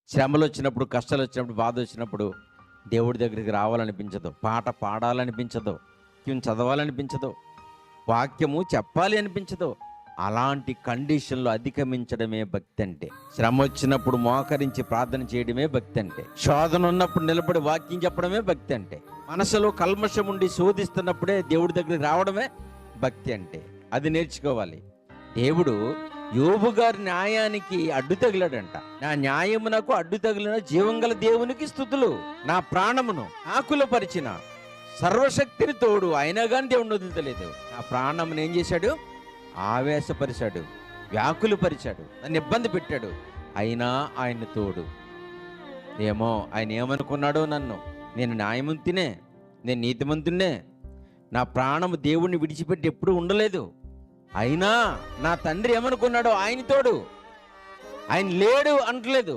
శ్రమలు వచ్చినప్పుడు, కష్టాలు వచ్చినప్పుడు, బాధ వచ్చినప్పుడు దేవుడి దగ్గరికి రావాలనిపించదు, పాట పాడాలనిపించదు, వాక్యం చదవాలనిపించదు, వాక్యము చెప్పాలి అనిపించదు. అలాంటి కండిషన్లో అధిగమించడమే భక్తి అంటే. శ్రమ వచ్చినప్పుడు మోకరించి ప్రార్థన చేయడమే భక్తి అంటే. శోధన ఉన్నప్పుడు నిలబడి వాక్యం చెప్పడమే భక్తి అంటే. మనసులో కల్మషం ఉండి శోధిస్తున్నప్పుడే దేవుడి దగ్గరికి రావడమే భక్తి అంటే. అది నేర్చుకోవాలి. దేవుడు యోబు గారి న్యాయానికి అడ్డు తగిలాడంట. నా న్యాయమునకు అడ్డు తగిలిన జీవంగల దేవునికి స్తుతులు, నా ప్రాణమును ఆకులపరిచిన సర్వశక్తిని తోడు, అయినా కానీ దేవుడిని వదులుతలేదు. నా ప్రాణమును ఏం చేశాడు? ఆవేశపరిచాడు, వ్యాకులు పరిచాడు, నన్ను ఇబ్బంది పెట్టాడు. అయినా ఆయన తోడు. ఏమో ఆయన ఏమనుకున్నాడో, నేను న్యాయమంతునే, నేను నీతిమంతున్నే, నా ప్రాణము దేవుణ్ణి విడిచిపెట్టి ఎప్పుడూ ఉండలేదు. అయినా నా తండ్రి ఏమనుకున్నాడో ఆయన తోడు. ఆయన లేడు అంటలేదు.